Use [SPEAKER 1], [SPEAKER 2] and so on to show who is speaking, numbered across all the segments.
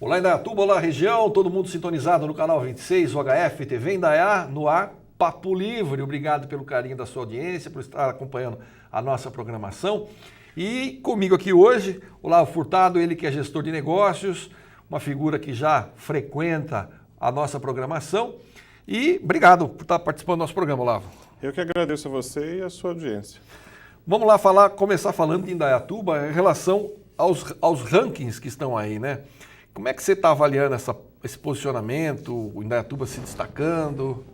[SPEAKER 1] Olá Indaiatuba, olá região, todo mundo sintonizado no canal 26, o HF TV Indaiá, no ar, Papo Livre. Obrigado pelo carinho da sua audiência, por estar acompanhando a nossa programação. E comigo aqui hoje, o Olavo Furtado, ele que é gestor de negócios, uma figura que já frequenta a nossa programação. E obrigado por estar participando do nosso programa, Olavo.
[SPEAKER 2] Eu que agradeço a você e a sua audiência.
[SPEAKER 1] Vamos lá começar falando de Indaiatuba em relação aos rankings que estão aí, né? Como é que você está avaliando esse posicionamento, o Indaiatuba se destacando?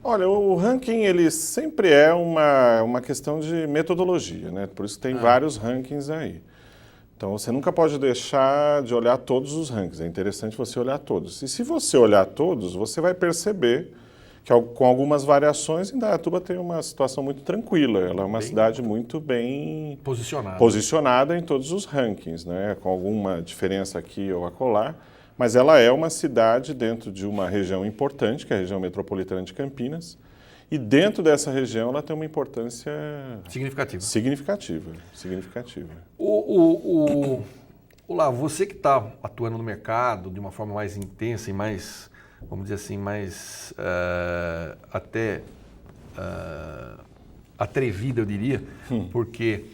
[SPEAKER 2] Olha, o ranking ele sempre é uma questão de metodologia, né? Por isso tem vários rankings aí. Então você nunca pode deixar de olhar todos os rankings, é interessante você olhar todos. E se você olhar todos, você vai perceber que com algumas variações, Indaiatuba tem uma situação muito tranquila. Ela é uma cidade muito bem posicionada em todos os rankings, né? Com alguma diferença aqui ou acolá. Mas ela é uma cidade dentro de uma região importante, que é a região metropolitana de Campinas. E dentro dessa região ela tem uma importância significativa.
[SPEAKER 1] Olavo, você que está atuando no mercado de uma forma mais intensa e mais, vamos dizer assim, mais atrevida, eu diria, porque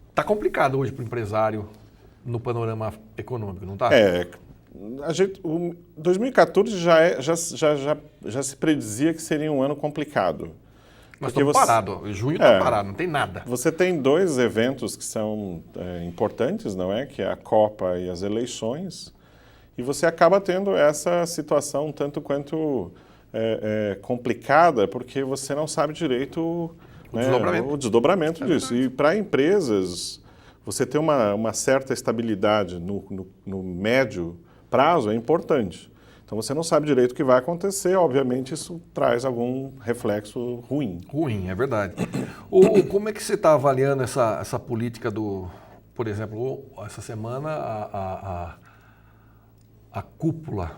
[SPEAKER 1] está complicado hoje para o empresário no panorama econômico, não está?
[SPEAKER 2] 2014 já se predizia que seria um ano complicado.
[SPEAKER 1] Nós estamos parados, junho está parado, não tem nada.
[SPEAKER 2] Você tem dois eventos que são importantes, não é? Que é a Copa e as eleições. E você acaba tendo essa situação tanto quanto complicada, porque você não sabe direito o desdobramento disso. E para empresas, você ter uma certa estabilidade no médio prazo é importante. Então você não sabe direito o que vai acontecer, obviamente isso traz algum reflexo ruim.
[SPEAKER 1] Ruim, é verdade. Como é que você está avaliando essa política por exemplo, essa semana a cúpula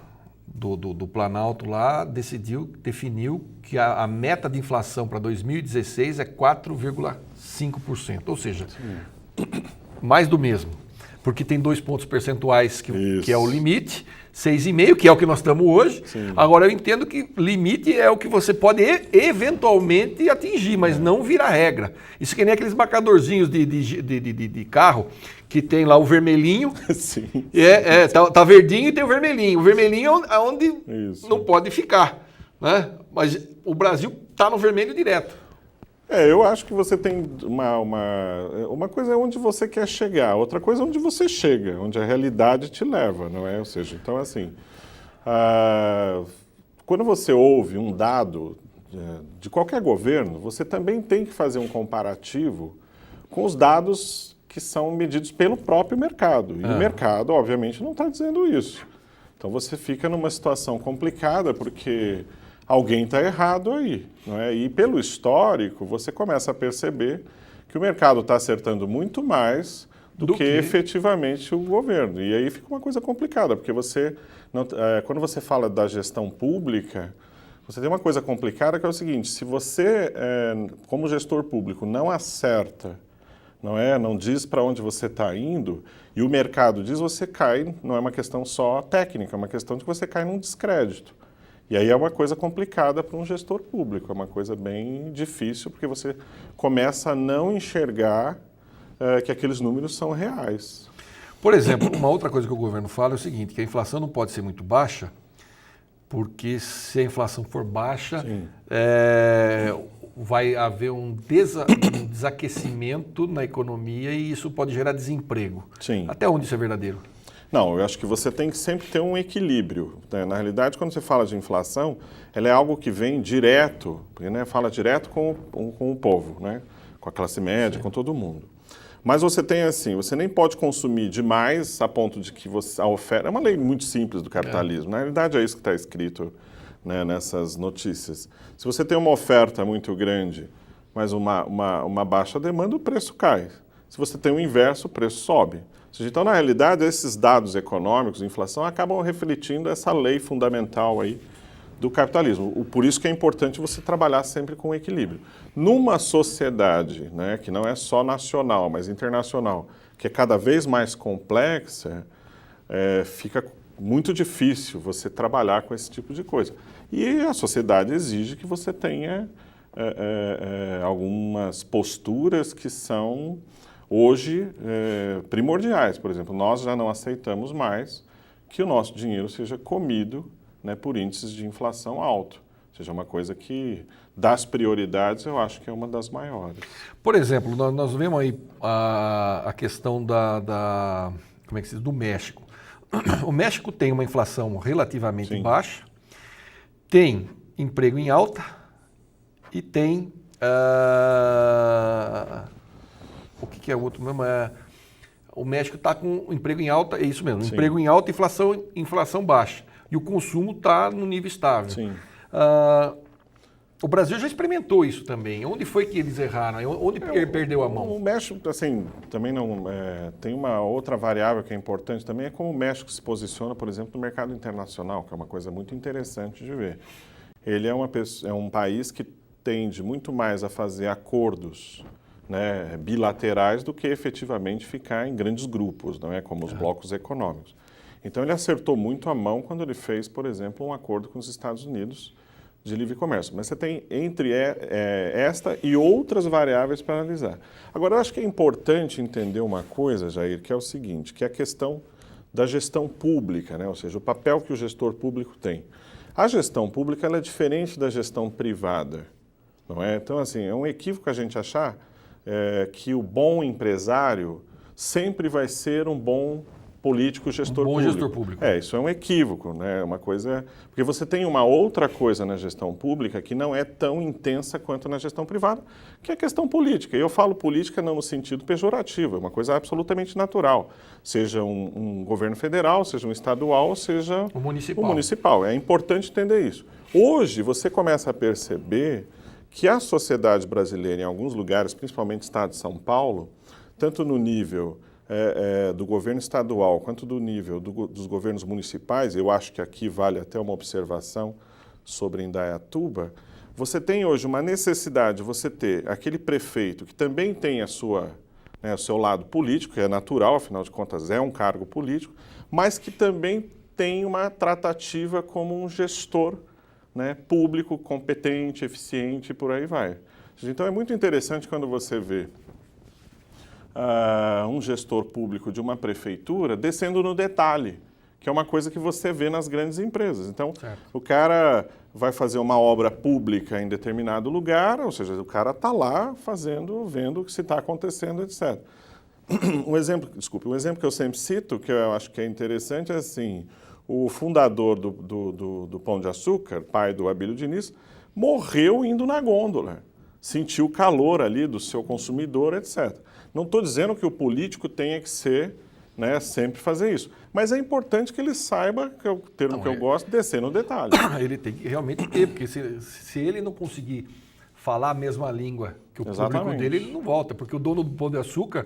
[SPEAKER 1] do Planalto lá definiu que a meta de inflação para 2016 é 4,5%, ou seja, mais do mesmo. Porque tem 2 pontos percentuais que é o limite, 6,5, que é o que nós estamos hoje. Sim. Agora, eu entendo que limite é o que você pode eventualmente atingir, mas não vira regra. Isso que nem aqueles marcadorzinhos de carro, que tem lá o vermelhinho,
[SPEAKER 2] Sim.
[SPEAKER 1] Tá verdinho e tem o vermelhinho. O vermelhinho é onde não pode ficar, né? Mas o Brasil está no vermelho direto.
[SPEAKER 2] Eu acho que você tem uma coisa é onde você quer chegar, outra coisa é onde você chega, onde a realidade te leva, não é? Ou seja, então assim, quando você ouve um dado de qualquer governo, você também tem que fazer um comparativo com os dados que são medidos pelo próprio mercado. E o mercado, obviamente, não está dizendo isso. Então você fica numa situação complicada, porque alguém está errado aí, não é? E pelo histórico, você começa a perceber que o mercado está acertando muito mais do que efetivamente o governo. E aí fica uma coisa complicada, porque quando você fala da gestão pública, você tem uma coisa complicada que é o seguinte: se você, como gestor público, não acerta, não diz para onde você está indo, e o mercado diz, você cai, não é uma questão só técnica, é uma questão de que você cai num descrédito. E aí é uma coisa complicada para um gestor público, é uma coisa bem difícil, porque você começa a não enxergar que aqueles números são reais.
[SPEAKER 1] Por exemplo, uma outra coisa que o governo fala é o seguinte, que a inflação não pode ser muito baixa, porque se a inflação for baixa, vai haver um desaquecimento na economia e isso pode gerar desemprego.
[SPEAKER 2] Sim.
[SPEAKER 1] Até onde isso é verdadeiro?
[SPEAKER 2] Não, eu acho que você tem que sempre ter um equilíbrio, né? Na realidade, quando você fala de inflação, ela é algo que vem direto, porque, fala direto com o povo, né? Com a classe média, com todo mundo. Mas você tem assim, você nem pode consumir demais a ponto de que a oferta... É uma lei muito simples do capitalismo, na realidade é isso que está escrito, né, nessas notícias. Se você tem uma oferta muito grande, mas uma baixa demanda, o preço cai. Se você tem o inverso, o preço sobe. Então, na realidade, esses dados econômicos, inflação, acabam refletindo essa lei fundamental aí do capitalismo. Por isso que é importante você trabalhar sempre com equilíbrio. Numa sociedade, né, que não é só nacional, mas internacional, que é cada vez mais complexa, fica muito difícil você trabalhar com esse tipo de coisa. E a sociedade exige que você tenha algumas posturas que são hoje primordiais. Por exemplo, nós já não aceitamos mais que o nosso dinheiro seja comido, né, por índices de inflação alto. Ou seja, uma coisa que, das prioridades, eu acho que é uma das maiores.
[SPEAKER 1] Por exemplo, nós vemos aí a questão como é que se diz, do México. O México tem uma inflação relativamente
[SPEAKER 2] Sim.
[SPEAKER 1] baixa, tem emprego em alta e tem o que é o outro mesmo? O México está com emprego em alta, é isso mesmo,
[SPEAKER 2] Sim.
[SPEAKER 1] emprego em alta e inflação baixa. E o consumo está no nível estável.
[SPEAKER 2] Sim.
[SPEAKER 1] O Brasil já experimentou isso também. Onde foi que eles erraram? Onde perdeu a mão?
[SPEAKER 2] O México, assim, também não... tem uma outra variável que é importante também, é como o México se posiciona, por exemplo, no mercado internacional, que é uma coisa muito interessante de ver. Ele é um país que tende muito mais a fazer acordos, né, bilaterais do que efetivamente ficar em grandes grupos, não é, como os blocos econômicos. Então ele acertou muito a mão quando ele fez, por exemplo, um acordo com os Estados Unidos de livre comércio. Mas você tem entre esta e outras variáveis para analisar. Agora, eu acho que é importante entender uma coisa, Jair, que é o seguinte, que é a questão da gestão pública, né? Ou seja, o papel que o gestor público tem. A gestão pública ela é diferente da gestão privada, não é? Então, assim, é um equívoco a gente achar que o bom empresário sempre vai ser um bom político, gestor público.
[SPEAKER 1] Gestor público.
[SPEAKER 2] Isso é um equívoco, né? Uma coisa... Porque você tem uma outra coisa na gestão pública que não é tão intensa quanto na gestão privada, que é a questão política. E eu falo política não no sentido pejorativo, é uma coisa absolutamente natural. Seja um governo federal, seja um estadual, seja
[SPEAKER 1] o
[SPEAKER 2] municipal. É importante entender isso. Hoje, você começa a perceber que a sociedade brasileira, em alguns lugares, principalmente no estado de São Paulo, tanto no nível do governo estadual quanto do nível dos governos municipais, eu acho que aqui vale até uma observação sobre Indaiatuba, você tem hoje uma necessidade de você ter aquele prefeito que também tem o seu lado político, que é natural, afinal de contas é um cargo político, mas que também tem uma tratativa como um gestor, né, público, competente, eficiente e por aí vai. Então é muito interessante quando você vê um gestor público de uma prefeitura descendo no detalhe, que é uma coisa que você vê nas grandes empresas. Então, o cara vai fazer uma obra pública em determinado lugar, ou seja, o cara está lá vendo o que se está acontecendo, etc. Um exemplo que eu sempre cito, que eu acho que é interessante, é assim, o fundador do Pão de Açúcar, pai do Abílio Diniz, morreu indo na gôndola, sentiu o calor ali do seu consumidor, etc. Não estou dizendo que o político tenha que ser, né, sempre fazer isso, mas é importante que ele saiba, que é o termo que eu gosto, descer no detalhe.
[SPEAKER 1] Ele tem que realmente ter, porque se ele não conseguir falar a mesma língua que o público dele, ele não volta, porque o dono do Pão de Açúcar...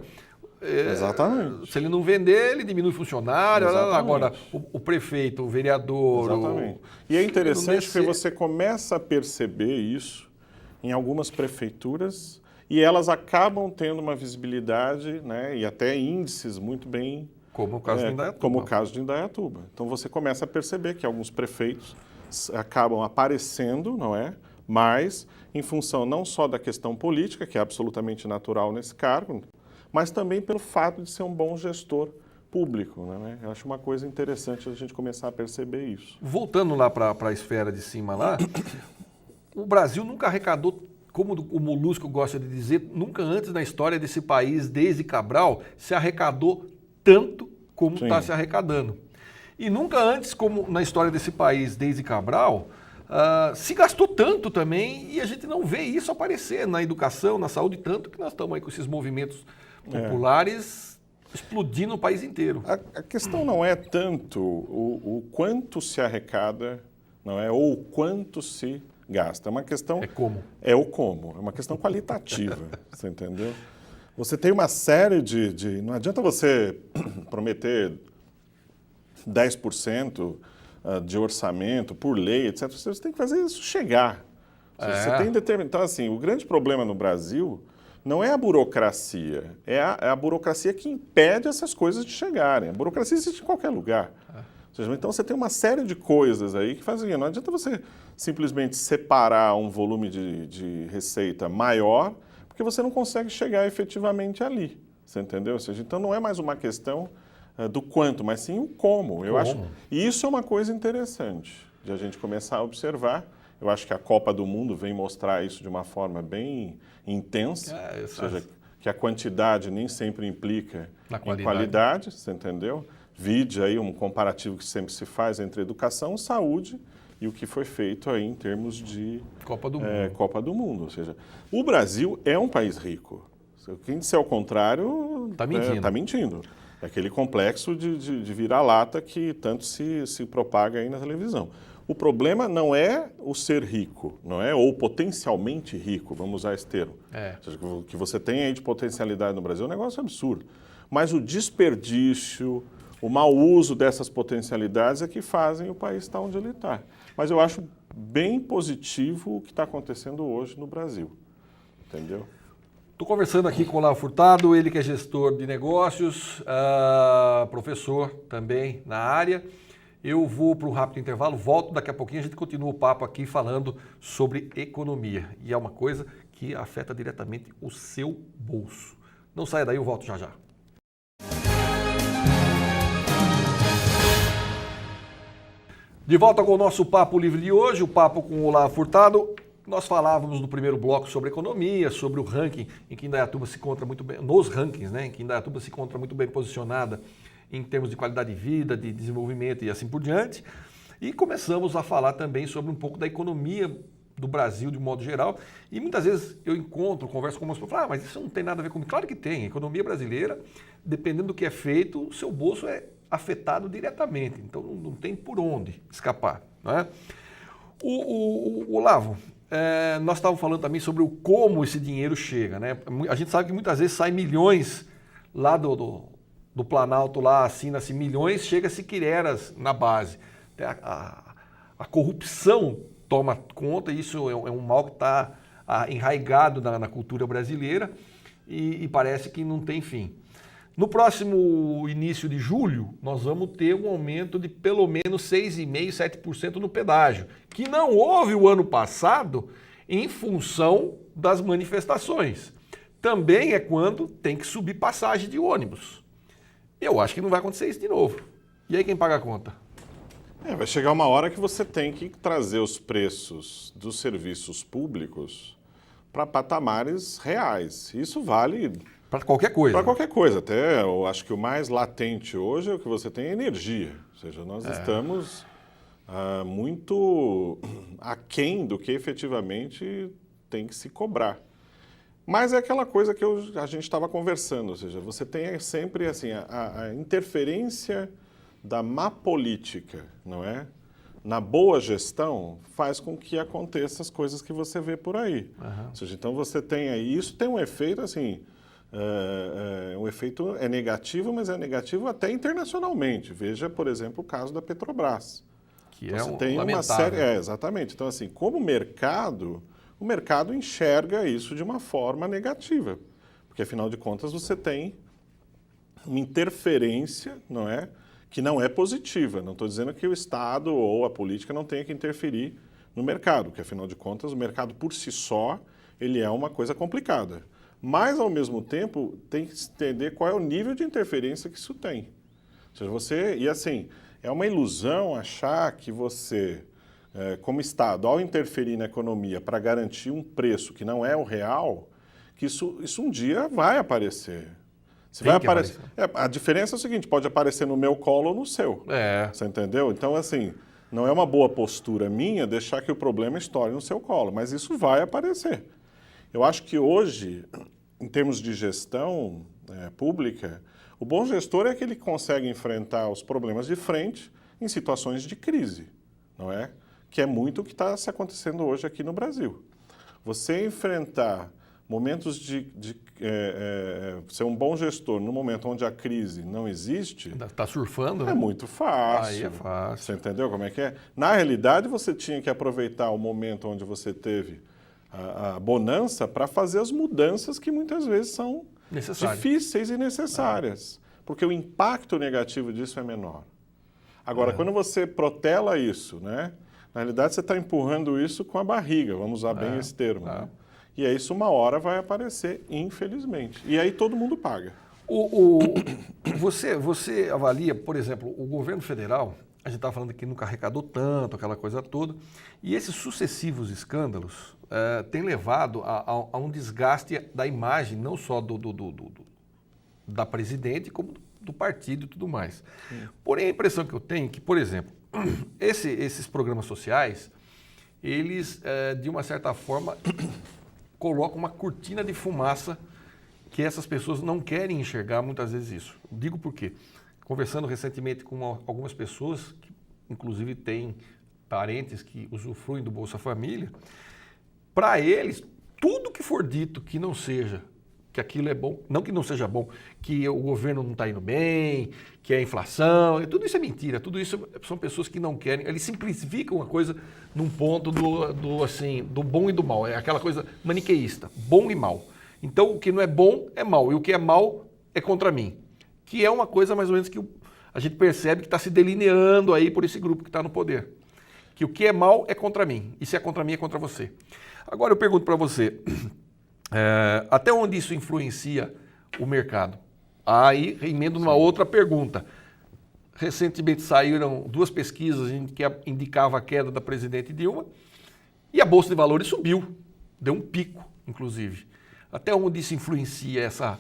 [SPEAKER 2] Exatamente.
[SPEAKER 1] Se ele não vender, ele diminui funcionário. Agora, o prefeito, o vereador...
[SPEAKER 2] Exatamente. E é interessante porque você começa a perceber isso em algumas prefeituras e elas acabam tendo uma visibilidade, né, e até índices muito bem...
[SPEAKER 1] Como o caso de Indaiatuba.
[SPEAKER 2] Como o caso de Indaiatuba. Então você começa a perceber que alguns prefeitos acabam aparecendo, não é? Mas em função não só da questão política, que é absolutamente natural nesse cargo, mas também pelo fato de ser um bom gestor público, né? Eu acho uma coisa interessante a gente começar a perceber isso.
[SPEAKER 1] Voltando lá para a esfera de cima lá, o Brasil nunca arrecadou, como o Molusco gosta de dizer, nunca antes na história desse país, desde Cabral, se arrecadou tanto como está se arrecadando. E nunca antes, como na história desse país, desde Cabral, se gastou tanto também e a gente não vê isso aparecer na educação, na saúde, tanto que nós estamos aí com esses movimentos populares explodindo no país inteiro.
[SPEAKER 2] A questão não é tanto o quanto se arrecada, não é, ou o quanto se gasta. É uma questão...
[SPEAKER 1] É como.
[SPEAKER 2] É o como. É uma questão qualitativa, você entendeu? Você tem uma série de... Não adianta você prometer 10% de orçamento por lei, etc. Você tem que fazer isso chegar. Você tem determinado... Então, assim, o grande problema no Brasil não é a burocracia, é a burocracia que impede essas coisas de chegarem. A burocracia existe em qualquer lugar. Ou seja, então você tem uma série de coisas aí que fazem. Não adianta você simplesmente separar um volume de receita maior, porque você não consegue chegar efetivamente ali. Você entendeu? Ou seja, então não é mais uma questão do quanto, mas sim o como. Eu acho, e isso é uma coisa interessante de a gente começar a observar. Eu acho que a Copa do Mundo vem mostrar isso de uma forma bem intensa, ou seja, que a quantidade nem sempre implica em qualidade, você entendeu? Vide aí um comparativo que sempre se faz entre educação, saúde e o que foi feito aí em termos de
[SPEAKER 1] Copa do Mundo.
[SPEAKER 2] Copa do Mundo. Ou seja, o Brasil é um país rico. Quem disser o contrário está mentindo. É aquele complexo de vira-lata que tanto se propaga aí na televisão. O problema não é o ser rico, não é? Ou potencialmente rico, vamos usar esse termo. Ou seja, o que você tem aí de potencialidade no Brasil é um negócio absurdo. Mas o desperdício, o mau uso dessas potencialidades é que fazem o país estar onde ele está. Mas eu acho bem positivo o que está acontecendo hoje no Brasil. Entendeu?
[SPEAKER 1] Estou conversando aqui com o Olavo Furtado, ele que é gestor de negócios, professor também na área. Eu vou para um rápido intervalo, volto daqui a pouquinho, a gente continua o papo aqui falando sobre economia. E é uma coisa que afeta diretamente o seu bolso. Não saia daí, eu volto já já. De volta com o nosso Papo Livre de hoje, o papo com o Olavo Furtado. Nós falávamos no primeiro bloco sobre economia, sobre o ranking em que Indaiatuba se encontra muito bem, nos rankings, né, em que Indaiatuba se encontra muito bem posicionada em termos de qualidade de vida, de desenvolvimento e assim por diante. E começamos a falar também sobre um pouco da economia do Brasil de modo geral. E muitas vezes eu converso com algumas pessoas e falo, mas isso não tem nada a ver comigo. Claro que tem. A economia brasileira, dependendo do que é feito, o seu bolso é afetado diretamente. Então não tem por onde escapar. Né? O Olavo, nós estávamos falando também sobre como esse dinheiro chega. Né? A gente sabe que muitas vezes sai milhões lá do Planalto, lá assina-se milhões, chega-se quireras na base. A corrupção toma conta, e isso é um mal que está enraizado na cultura brasileira e parece que não tem fim. No próximo início de julho, nós vamos ter um aumento de pelo menos 6,5%, 7% no pedágio, que não houve o ano passado em função das manifestações. Também é quando tem que subir passagem de ônibus. Eu acho que não vai acontecer isso de novo. E aí quem paga a conta?
[SPEAKER 2] Vai chegar uma hora que você tem que trazer os preços dos serviços públicos para patamares reais. Isso vale
[SPEAKER 1] para qualquer coisa.
[SPEAKER 2] Para qualquer coisa. Até eu acho que o mais latente hoje é o que você tem é energia. Ou seja, nós estamos muito aquém do que efetivamente tem que se cobrar. Mas é aquela coisa que a gente estava conversando, ou seja, você tem sempre assim, a interferência da má política, não é? Na boa gestão, faz com que aconteça as coisas que você vê por aí. Ou seja, então você tem aí, isso tem um efeito assim, o efeito é negativo, mas é negativo até internacionalmente. Veja, por exemplo, o caso da Petrobras.
[SPEAKER 1] Que
[SPEAKER 2] então,
[SPEAKER 1] é
[SPEAKER 2] você tem uma série, exatamente. Então, assim, como mercado, o mercado enxerga isso de uma forma negativa, porque afinal de contas você tem uma interferência, não é, que não é positiva. Não estou dizendo que o Estado ou a política não tenha que interferir no mercado, porque afinal de contas o mercado por si só ele é uma coisa complicada. Mas ao mesmo tempo tem que entender qual é o nível de interferência que isso tem. Ou seja, e assim, é uma ilusão achar que você como Estado, ao interferir na economia para garantir um preço que não é o real, que isso um dia vai aparecer. Vai aparecer. A diferença é o seguinte, pode aparecer no meu colo ou no seu. Você entendeu? Então, assim, não é uma boa postura minha deixar que o problema estoure no seu colo, mas isso vai aparecer. Eu acho que hoje, em termos de gestão pública, o bom gestor é aquele que consegue enfrentar os problemas de frente em situações de crise, não é? Que é muito o que está se acontecendo hoje aqui no Brasil. Você enfrentar momentos de ser um bom gestor no momento onde a crise não existe...
[SPEAKER 1] Está surfando, né?
[SPEAKER 2] É muito fácil.
[SPEAKER 1] Aí é fácil.
[SPEAKER 2] Você entendeu como é que é? Na realidade, você tinha que aproveitar o momento onde você teve a bonança para fazer as mudanças que muitas vezes são difíceis e necessárias. Porque o impacto negativo disso é menor. Agora, quando você protela isso, né? Na realidade, você está empurrando isso com a barriga, vamos usar bem esse termo. Né? E aí isso uma hora vai aparecer, infelizmente. E aí todo mundo paga.
[SPEAKER 1] Você avalia, por exemplo, o governo federal, a gente estava falando aqui, nunca arrecadou tanto, aquela coisa toda, e esses sucessivos escândalos têm levado a um desgaste da imagem, não só da presidente, como do partido e tudo mais. Porém, a impressão que eu tenho é que, por exemplo, esses programas sociais, eles, de uma certa forma, colocam uma cortina de fumaça que essas pessoas não querem enxergar muitas vezes isso. Digo por quê? Conversando recentemente com algumas pessoas, que inclusive têm parentes que usufruem do Bolsa Família, para eles, tudo que for dito que não seja, que aquilo é bom, não que não seja bom, que o governo não está indo bem, que é a inflação, tudo isso é mentira, tudo isso são pessoas que não querem, eles simplificam a coisa num ponto do bom e do mal, é aquela coisa maniqueísta, bom e mal. Então o que não é bom é mal, e o que é mal é contra mim, que é uma coisa mais ou menos que a gente percebe que está se delineando aí por esse grupo que está no poder, que o que é mal é contra mim, e se é contra mim é contra você. Agora eu pergunto para você, até onde isso influencia o mercado? Aí emendo numa outra pergunta. Recentemente saíram 2 pesquisas que indicavam a queda da presidente Dilma e a Bolsa de Valores subiu, deu um pico, inclusive. Até onde isso influencia essa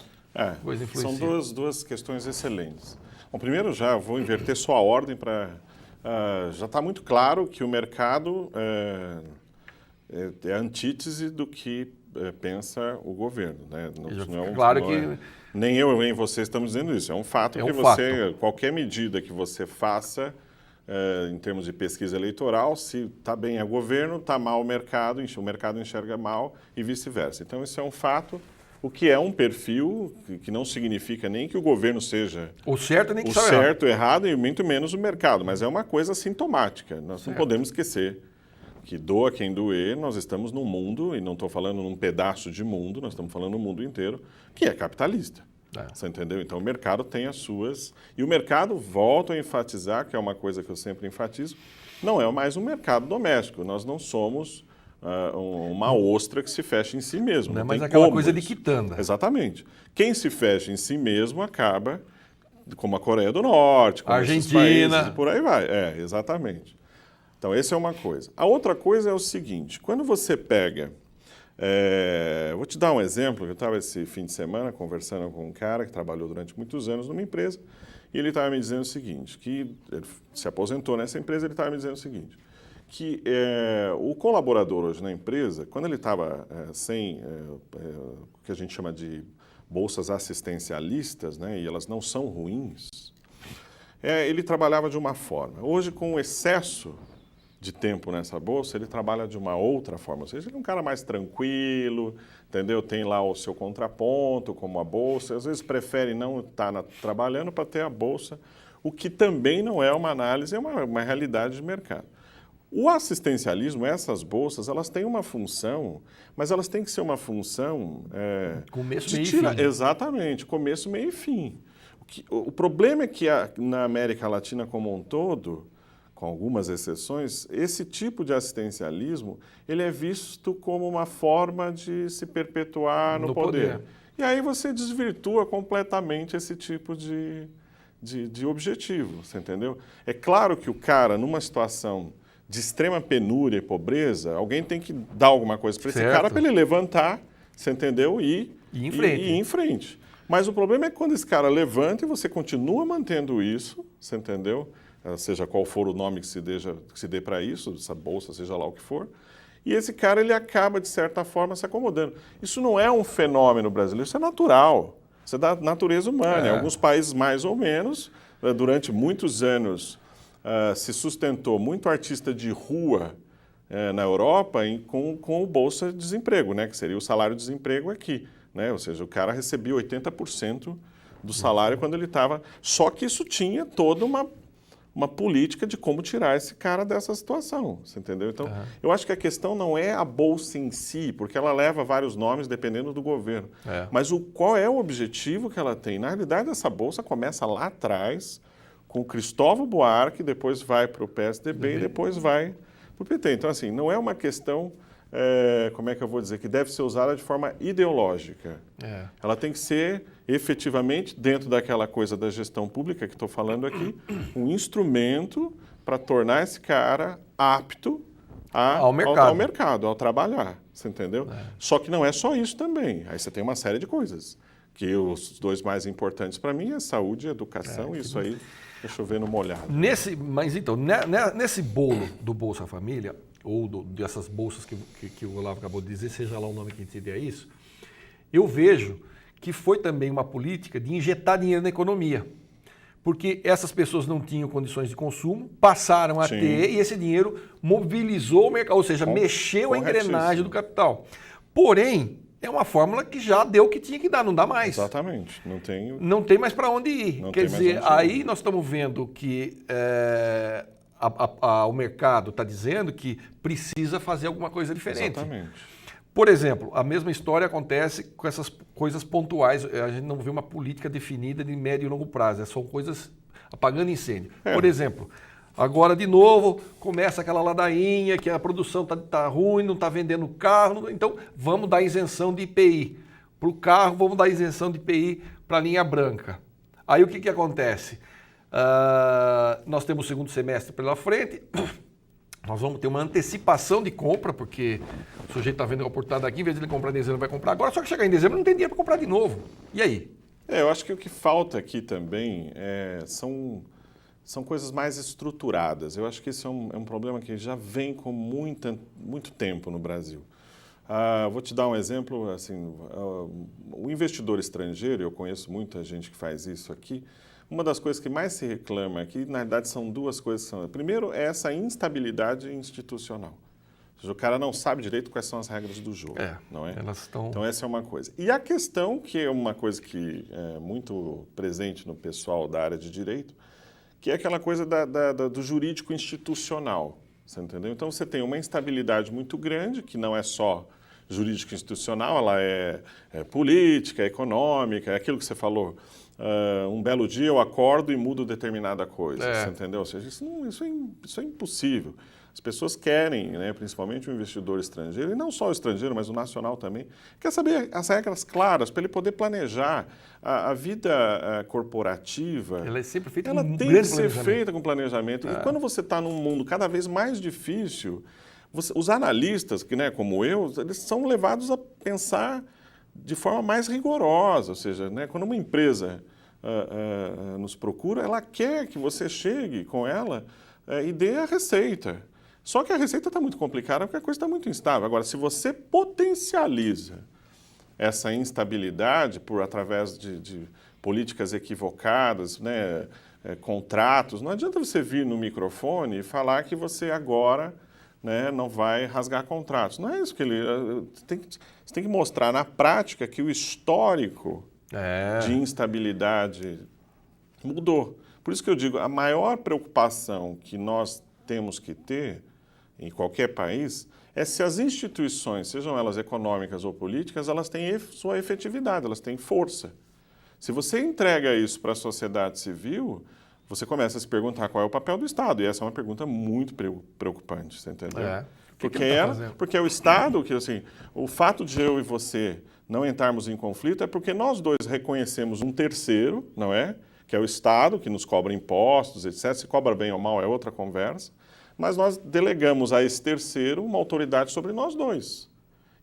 [SPEAKER 1] coisa?
[SPEAKER 2] São duas questões excelentes. Bom, primeiro já vou inverter só a ordem para... já está muito claro que o mercado é a antítese do que pensa o governo, né? Nem eu nem você estamos dizendo isso. É um fato qualquer medida que você faça em termos de pesquisa eleitoral, se está bem é governo, está mal o mercado enxerga mal e vice-versa. Então isso é um fato, o que é um perfil que não significa nem que o governo seja
[SPEAKER 1] o certo, nem que
[SPEAKER 2] o certo, errado e muito menos o mercado, mas é uma coisa sintomática. Nós não podemos esquecer que doa quem doer, nós estamos num mundo, e não estou falando num pedaço de mundo, nós estamos falando no mundo inteiro, que é capitalista. Você entendeu? Então o mercado tem as suas... E o mercado, volto a enfatizar, que é uma coisa que eu sempre enfatizo, não é mais um mercado doméstico. Nós não somos uma ostra que se fecha em si mesmo.
[SPEAKER 1] Não é mais aquela coisa de quitanda.
[SPEAKER 2] Exatamente. Quem se fecha em si mesmo acaba, como a Coreia do Norte, como esses países, e por aí vai. Exatamente. Então, essa é uma coisa. A outra coisa é o seguinte, quando você pega... vou te dar um exemplo, eu estava esse fim de semana conversando com um cara que trabalhou durante muitos anos numa empresa e ele estava me dizendo o seguinte, que ele se aposentou nessa empresa, ele estava me dizendo o seguinte, que o colaborador hoje na empresa, quando ele estava sem o que a gente chama de bolsas assistencialistas, né, e elas não são ruins, ele trabalhava de uma forma. Hoje, com o excesso de tempo nessa bolsa, ele trabalha de uma outra forma. Ou seja, ele é um cara mais tranquilo, entendeu? Tem lá o seu contraponto, como a bolsa. Às vezes prefere não estar trabalhando para ter a bolsa, o que também não é uma análise, é uma realidade de mercado. O assistencialismo, essas bolsas, elas têm uma função, mas elas têm que ser uma função...
[SPEAKER 1] começo, meio e fim.
[SPEAKER 2] Exatamente, começo, meio e fim. O problema é que na América Latina como um todo... com algumas exceções, esse tipo de assistencialismo ele é visto como uma forma de se perpetuar no poder. E aí você desvirtua completamente esse tipo de objetivo, você entendeu? É claro que o cara, numa situação de extrema penúria e pobreza, alguém tem que dar alguma coisa para esse cara para ele levantar, você entendeu? E ir em frente. Mas o problema é quando esse cara levanta e você continua mantendo isso, você entendeu? Seja qual for o nome que se dê para isso, essa bolsa, seja lá o que for, e esse cara ele acaba, de certa forma, se acomodando. Isso não é um fenômeno brasileiro, isso é natural, isso é da natureza humana. Em alguns países, mais ou menos, durante muitos anos, se sustentou muito artista de rua na Europa com o Bolsa-Desemprego, né, que seria o salário-desemprego aqui. Né? Ou seja, o cara recebia 80% do salário quando ele estava... Só que isso tinha toda uma política de como tirar esse cara dessa situação, você entendeu? Então, eu acho que a questão não é a bolsa em si, porque ela leva vários nomes dependendo do governo. Mas qual é o objetivo que ela tem? Na realidade, essa bolsa começa lá atrás, com o Cristóvão Buarque, depois vai para o PSDB e depois vai para o PT. Então, assim, não é uma questão, como é que eu vou dizer, que deve ser usada de forma ideológica. Ela tem que ser, efetivamente, dentro daquela coisa da gestão pública que estou falando aqui, um instrumento para tornar esse cara apto ao mercado, ao trabalhar, você entendeu? Só que não é só isso também. Aí você tem uma série de coisas, que os dois mais importantes para mim é saúde e educação, isso aí é chover no molhado.
[SPEAKER 1] Mas então, nesse bolo do Bolsa Família, ou dessas bolsas que o Olavo acabou de dizer, seja lá o nome que entender isso, eu vejo que foi também uma política de injetar dinheiro na economia. Porque essas pessoas não tinham condições de consumo, passaram a ter, e esse dinheiro mobilizou o mercado, ou seja, mexeu a engrenagem do capital. Porém, é uma fórmula que já deu o que tinha que dar, não dá mais.
[SPEAKER 2] Exatamente.
[SPEAKER 1] Não tem mais para onde ir. Quer dizer, aí nós estamos vendo que o mercado está dizendo que precisa fazer alguma coisa diferente.
[SPEAKER 2] Exatamente.
[SPEAKER 1] Por exemplo, a mesma história acontece com essas coisas pontuais. A gente não vê uma política definida de médio e longo prazo. São coisas apagando incêndio. Por exemplo, agora de novo começa aquela ladainha que a produção está ruim, não está vendendo carro. Então vamos dar isenção de IPI. Para o carro, vamos dar isenção de IPI para a linha branca. Aí o que acontece? Nós temos o segundo semestre pela frente. Nós vamos ter uma antecipação de compra, porque o sujeito está vendo a oportunidade aqui, em vez de ele comprar em dezembro, vai comprar agora, só que chegar em dezembro não tem dinheiro para comprar de novo. E aí?
[SPEAKER 2] Eu acho que o que falta aqui também são coisas mais estruturadas. Eu acho que esse é um problema que já vem com muito tempo no Brasil. Vou te dar um exemplo, assim, o investidor estrangeiro, eu conheço muita gente que faz isso aqui. Uma das coisas que mais se reclama aqui, na verdade, são duas coisas. Primeiro, é essa instabilidade institucional. Ou seja, o cara não sabe direito quais são as regras do jogo, não é? Então, essa é uma coisa. E a questão, que é uma coisa que é muito presente no pessoal da área de direito, que é aquela coisa do jurídico institucional, você entendeu? Então, você tem uma instabilidade muito grande, que não é só jurídica institucional, ela é política, econômica, é aquilo que você falou. Um belo dia eu acordo e mudo determinada coisa, você entendeu? Ou seja, isso é impossível. As pessoas querem, né, principalmente o investidor estrangeiro, e não só o estrangeiro, mas o nacional também, quer saber as regras claras para ele poder planejar a vida corporativa.
[SPEAKER 1] Ela é sempre feita
[SPEAKER 2] ela tem que ser feita com planejamento. E quando você está num mundo cada vez mais difícil, os analistas, que, né, como eu, eles são levados a pensar de forma mais rigorosa, ou seja, né, quando uma empresa nos procura, ela quer que você chegue com ela e dê a receita. Só que a receita está muito complicada porque a coisa está muito instável. Agora, se você potencializa essa instabilidade através de políticas equivocadas, né, contratos, não adianta você vir no microfone e falar que você agora, né, não vai rasgar contratos. Não é isso que você tem que mostrar na prática que o histórico de instabilidade mudou. Por isso que eu digo, a maior preocupação que nós temos que ter em qualquer país é se as instituições, sejam elas econômicas ou políticas, elas têm sua efetividade, elas têm força. Se você entrega isso para a sociedade civil, você começa a se perguntar qual é o papel do Estado. E essa é uma pergunta muito preocupante, você entendeu? Porque é o Estado que, assim, o fato de eu e você não entrarmos em conflito é porque nós dois reconhecemos um terceiro, não é? Que é o Estado, que nos cobra impostos, etc. Se cobra bem ou mal é outra conversa. Mas nós delegamos a esse terceiro uma autoridade sobre nós dois.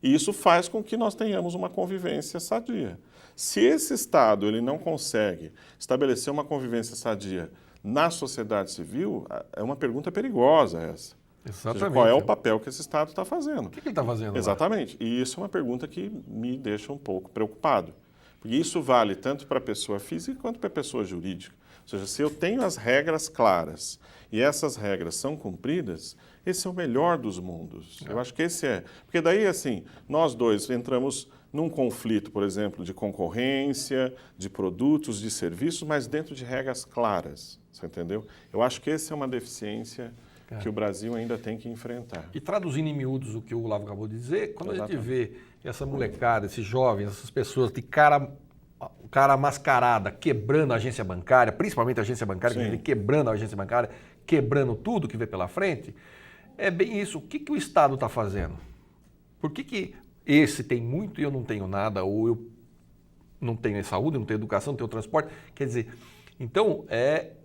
[SPEAKER 2] E isso faz com que nós tenhamos uma convivência sadia. Se esse Estado ele não consegue estabelecer uma convivência sadia na sociedade civil, é uma pergunta perigosa essa.
[SPEAKER 1] Exatamente.
[SPEAKER 2] Seja, qual é o papel que esse Estado está fazendo?
[SPEAKER 1] O que ele está fazendo?
[SPEAKER 2] Exatamente. Lá? E isso é uma pergunta que me deixa um pouco preocupado. Porque isso vale tanto para a pessoa física quanto para a pessoa jurídica. Ou seja, se eu tenho as regras claras e essas regras são cumpridas, esse é o melhor dos mundos. Eu acho que esse é. Porque daí, assim, nós dois entramos num conflito, por exemplo, de concorrência, de produtos, de serviços, mas dentro de regras claras. Você entendeu? Eu acho que essa é uma deficiência que o Brasil ainda tem que enfrentar.
[SPEAKER 1] E traduzindo em miúdos o que o Olavo acabou de dizer, quando a gente vê essa molecada, esses jovens, essas pessoas de cara o cara mascarada quebrando a agência bancária, principalmente a agência bancária,
[SPEAKER 2] Sim.
[SPEAKER 1] ele quebrando a agência bancária, quebrando tudo que vê pela frente, é bem isso. O que o Estado está fazendo? Por que esse tem muito e eu não tenho nada, ou eu não tenho saúde, não tenho educação, não tenho transporte? Quer dizer, então,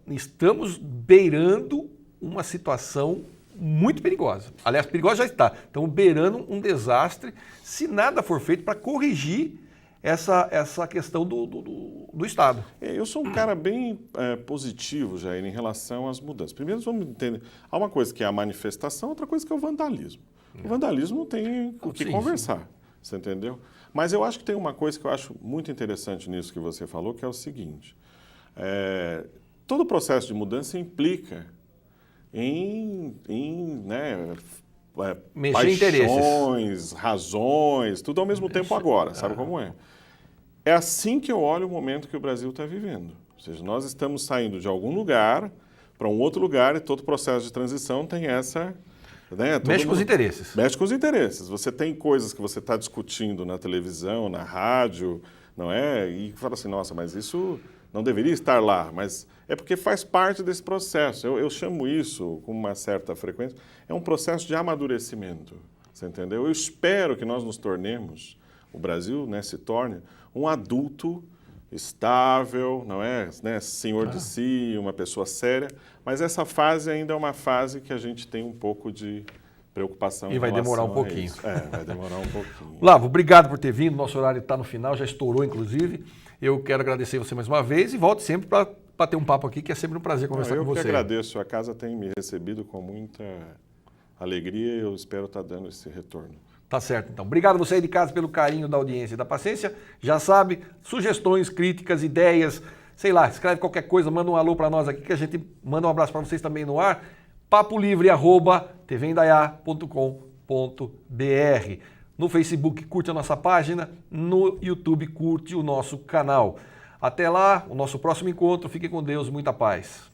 [SPEAKER 1] estamos beirando uma situação muito perigosa. Aliás, perigosa já está. Estamos beirando um desastre se nada for feito para corrigir essa questão do Estado.
[SPEAKER 2] Eu sou um cara bem positivo, Jair, em relação às mudanças. Primeiro, vamos entender. Há uma coisa que é a manifestação, outra coisa que é o vandalismo. O vandalismo não tem o que conversar, você entendeu? Mas eu acho que tem uma coisa que eu acho muito interessante nisso que você falou, que é o seguinte. Todo processo de mudança implica
[SPEAKER 1] mexer interesses,
[SPEAKER 2] paixões, razões, tudo ao mesmo tempo agora, sabe como é? É assim que eu olho o momento que o Brasil está vivendo. Ou seja, nós estamos saindo de algum lugar para um outro lugar e todo processo de transição tem essa...
[SPEAKER 1] mexe com os interesses.
[SPEAKER 2] Mexe com os interesses. Você tem coisas que você está discutindo na televisão, na rádio, não é? E fala assim, nossa, mas isso não deveria estar lá. Mas é porque faz parte desse processo. Eu chamo isso, com uma certa frequência, é um processo de amadurecimento. Você entendeu? Eu espero que nós nos tornemos, o Brasil, né, se torne um adulto estável, não é? Né? Senhor de si, uma pessoa séria. Mas essa fase ainda é uma fase que a gente tem um pouco de preocupação.
[SPEAKER 1] E vai demorar um pouquinho.
[SPEAKER 2] Vai demorar um pouquinho.
[SPEAKER 1] Lavo, obrigado por ter vindo. Nosso horário está no final, já estourou, inclusive. Eu quero agradecer você mais uma vez e volte sempre para bater um papo aqui, que é sempre um prazer conversar com você.
[SPEAKER 2] Eu que agradeço. A casa tem me recebido com muita alegria e eu espero estar dando esse retorno.
[SPEAKER 1] Tá certo, então. Obrigado a você aí de casa pelo carinho da audiência e da paciência. Já sabe, sugestões, críticas, ideias, sei lá, escreve qualquer coisa, manda um alô para nós aqui que a gente manda um abraço para vocês também no ar. papolivre@tvindaiá.com.br. No Facebook, curte a nossa página. No YouTube, curte o nosso canal. Até lá, o nosso próximo encontro. Fique com Deus, muita paz.